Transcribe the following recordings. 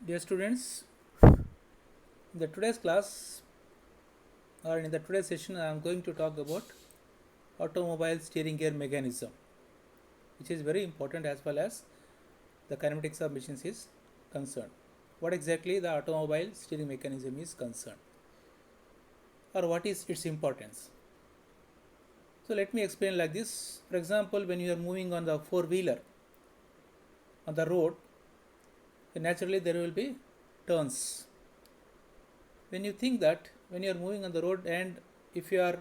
Dear students, in the today's class or in the today's session, I am going to talk about automobile steering gear mechanism, which is very important as well as the kinematics of machines is concerned. What exactly the automobile steering mechanism is concerned, or what is its importance? So let me explain like this. For example, when you are moving on the four-wheeler on the road, naturally there will be turns. When you think that when you are moving on the road and if you are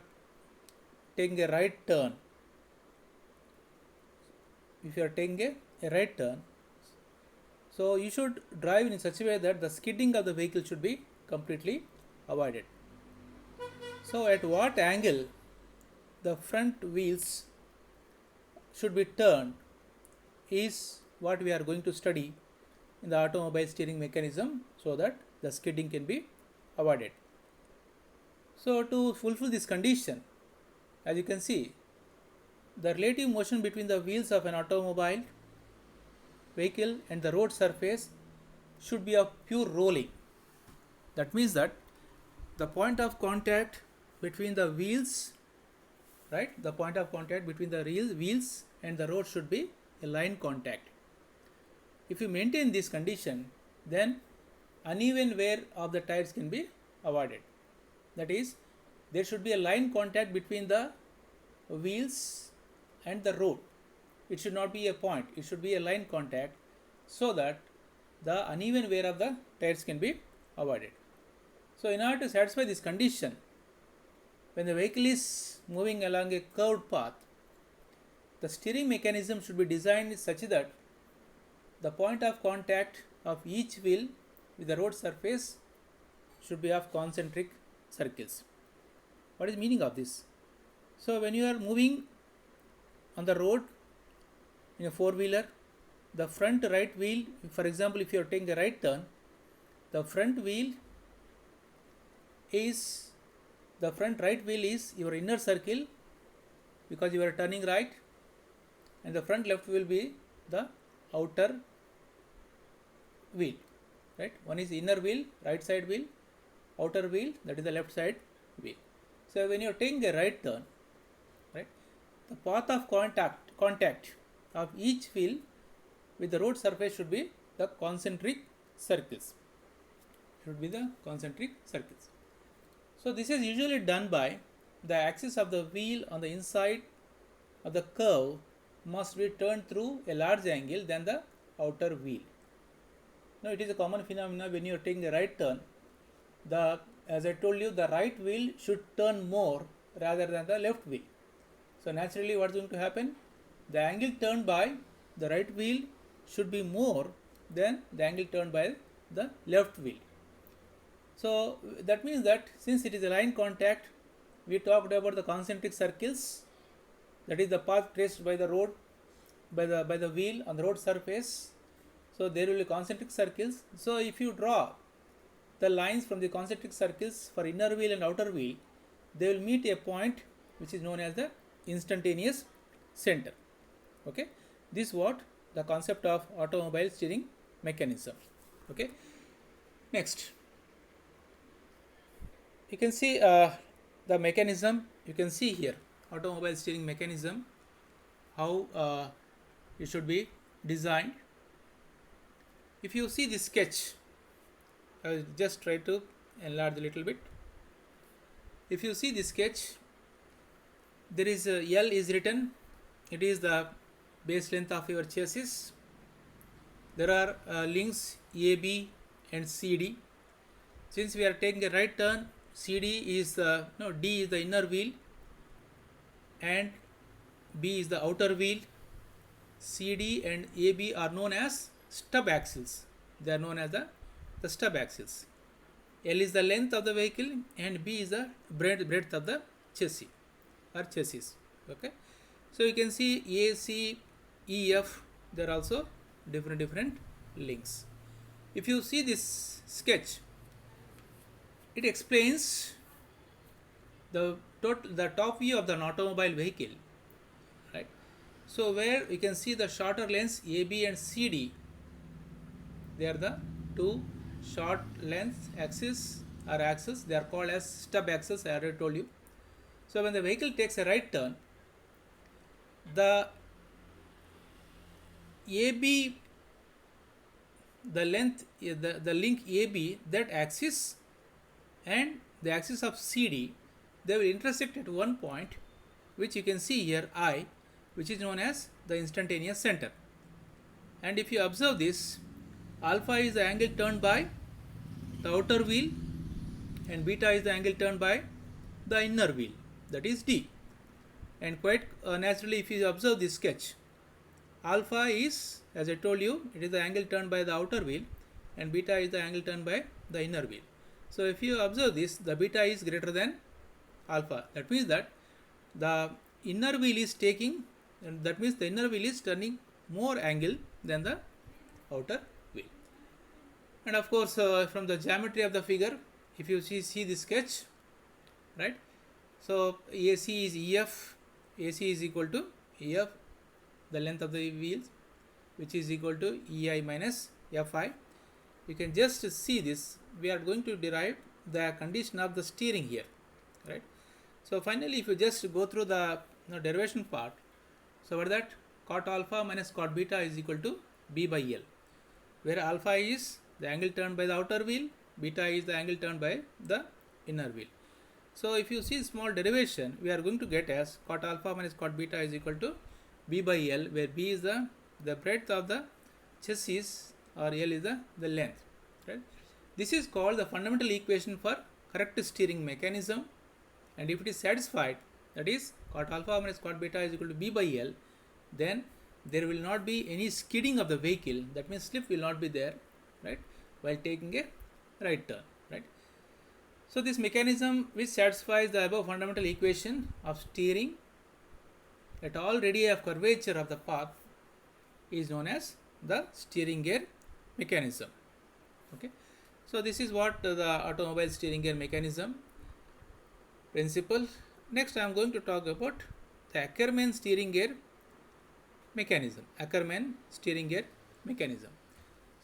taking a right turn, so you should drive in such a way that the skidding of the vehicle should be completely avoided. So at what angle the front wheels should be turned is what we are going to study in the automobile steering mechanism, so that the skidding can be avoided. So to fulfill this condition, as you can see, the relative motion between the wheels of an automobile vehicle and the road surface should be of pure rolling. That means that the point of contact between the wheels, right, the point of contact between the wheels and the road should be a line contact. If you maintain this condition, then uneven wear of the tires can be avoided. That is, there should be a line contact between the wheels and the road. It should not be a point, it should be a line contact, so that the uneven wear of the tires can be avoided. So in order to satisfy this condition, when the vehicle is moving along a curved path, the steering mechanism should be designed such that the point of contact of each wheel with the road surface should be of concentric circles. What is the meaning of this? So when you are moving on the road in a four-wheeler, the front right wheel, for example, if you are taking a right turn, the front right wheel is your inner circle because you are turning right, and the front left will be the outer wheel, right? One is inner wheel, right side wheel, outer wheel, that is the left side wheel. So when you are taking a right turn, right, the path of contact of each wheel with the road surface should be the concentric circles. So this is usually done by the axis of the wheel on the inside of the curve must be turned through a large angle than the outer wheel. Now it is a common phenomenon when you are taking a right turn. As I told you, the right wheel should turn more rather than the left wheel. So naturally, what is going to happen? The angle turned by the right wheel should be more than the angle turned by the left wheel. So that means that since it is a line contact, we talked about the concentric circles, that is the path traced by the road, by the wheel on the road surface. So there will be concentric circles. So if you draw the lines from the concentric circles for inner wheel and outer wheel, they will meet a point which is known as the instantaneous center. Okay, this is what the concept of automobile steering mechanism. Okay, next you can see the mechanism. You can see here automobile steering mechanism, how it should be designed. If you see this sketch, I will just try to enlarge a little bit. If you see this sketch, there is a L is written. It is the base length of your chassis. There are links A, B and CD. Since we are taking a right turn, D is the inner wheel and B is the outer wheel. CD and AB are known as stub axles. They are known as the stub axles. L is the length of the vehicle and B is the breadth of the chassis or chassis. Okay, so you can see A, C, E, F, there are also different links. If you see this sketch, it explains the top view of the automobile vehicle, right? So where you can see the shorter lengths AB and CD, they are the two short length axis or axis, they are called as stub axis, I already told you. So when the vehicle takes a right turn, the AB, the length, the link AB, that axis and the axis of CD, they will intersect at one point, which you can see here I, which is known as the instantaneous center. And if you observe this, alpha is the angle turned by the outer wheel and beta is the angle turned by the inner wheel, that is D. And quite naturally, if you observe this sketch, alpha is, as I told you, it is the angle turned by the outer wheel and beta is the angle turned by the inner wheel. So if you observe this, the beta is greater than alpha. That means that the inner wheel is taking, and that means the inner wheel is turning more angle than the outer wheel. And of course, from the geometry of the figure, if you see this sketch, right? So AC is EF, AC is equal to EF, the length of the wheels, which is equal to EI minus FI. You can just see this. We are going to derive the condition of the steering here, right? So finally, if you just go through the derivation part, so what that cot alpha minus cot beta is equal to B by L, where alpha is the angle turned by the outer wheel, beta is the angle turned by the inner wheel. So if you see small derivation, we are going to get as cot alpha minus cot beta is equal to B by L, where B is the breadth of the chassis or L is the length, right? This is called the fundamental equation for correct steering mechanism, and if it is satisfied, that is cot alpha minus cot beta is equal to B by L, then there will not be any skidding of the vehicle, that means slip will not be there, right, while taking a right turn, right? So this mechanism which satisfies the above fundamental equation of steering at all radii of curvature of the path is known as the steering gear mechanism. Okay, so this is what the automobile steering gear mechanism principle. Next, I am going to talk about the Ackermann steering gear mechanism. Ackermann steering gear mechanism.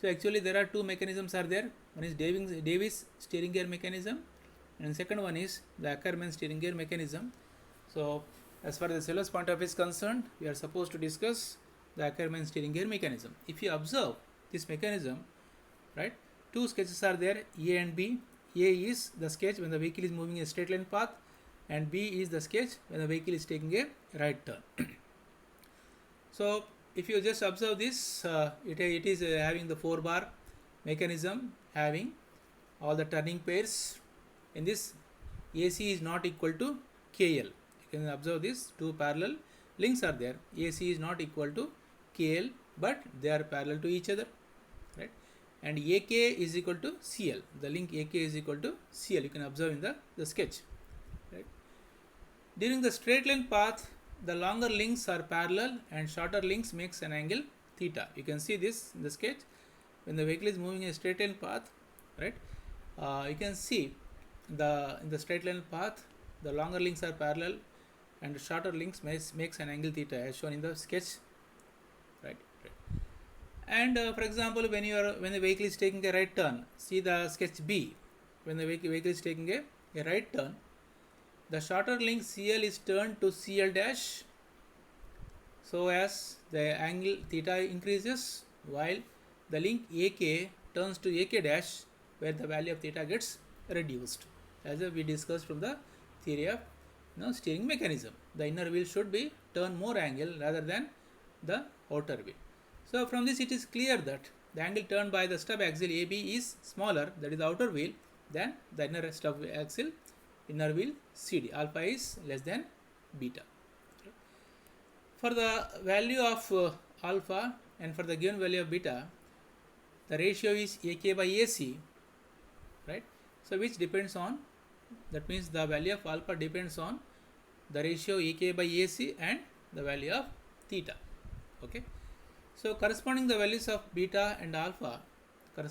So actually, there are two mechanisms are there. One is Davis steering gear mechanism, and second one is the Ackermann steering gear mechanism. So as far as the syllabus point of view is concerned, we are supposed to discuss the Ackermann steering gear mechanism. If you observe this mechanism, right, two sketches are there, A and B. A is the sketch when the vehicle is moving a straight line path, and B is the sketch when the vehicle is taking a right turn. So if you just observe this, it is having the 4-bar mechanism, having all the turning pairs. In this, AC is not equal to KL. You can observe this, two parallel links are there. AC is not equal to KL, but they are parallel to each other, right? And AK is equal to CL. The link AK is equal to CL. You can observe in the sketch, right? During the straight line path, the longer links are parallel and shorter links makes an angle theta. You can see this in the sketch. When the vehicle is moving a straight line path, right? You can see in the straight line path, the longer links are parallel and the shorter links makes an angle theta, as shown in the sketch, right? And for example, when the vehicle is taking a right turn, see the sketch B. When the vehicle is taking a right turn, the shorter link CL is turned to CL dash, so as the angle theta increases, while the link AK turns to AK dash, where the value of theta gets reduced, as we discussed from the theory of steering mechanism. The inner wheel should be turn more angle rather than the outer wheel. So from this it is clear that the angle turned by the stub axle AB is smaller, that is the outer wheel, than the inner stub axle, inner wheel CD. Alpha is less than beta. For the value of alpha and for the given value of beta, the ratio is AK by AC, right? So which depends on, that means the value of alpha depends on the ratio AK by AC and the value of theta. Okay. So corresponding the values of beta and alpha, it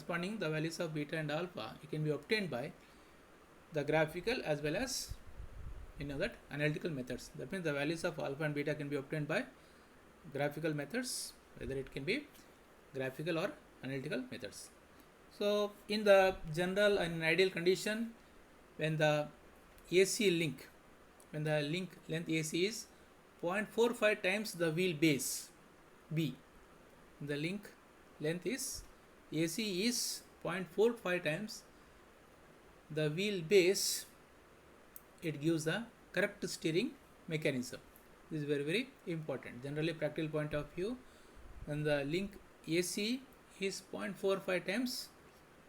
can be obtained by the graphical as well as that analytical methods. That means the values of alpha and beta can be obtained by graphical methods, whether it can be graphical or analytical methods. So in the general and ideal condition, when the AC link, when the link length AC is 0.45 times the wheel base B, the link length is AC is 0.45 times the wheel base, it gives the correct steering mechanism. This is very important. Generally practical point of view, when the link AC is 0.45 times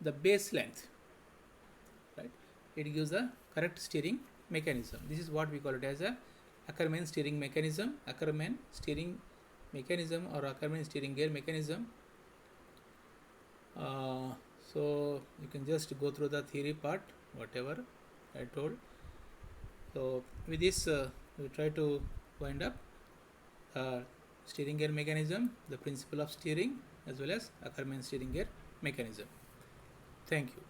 the base length, right, it gives the correct steering mechanism. This is what we call it as a Ackermann steering mechanism, Ackermann steering mechanism or Ackermann steering gear mechanism. So you can just go through the theory part, whatever I told. So with this we try to wind up steering gear mechanism, the principle of steering, as well as Ackermann steering gear mechanism. Thank you.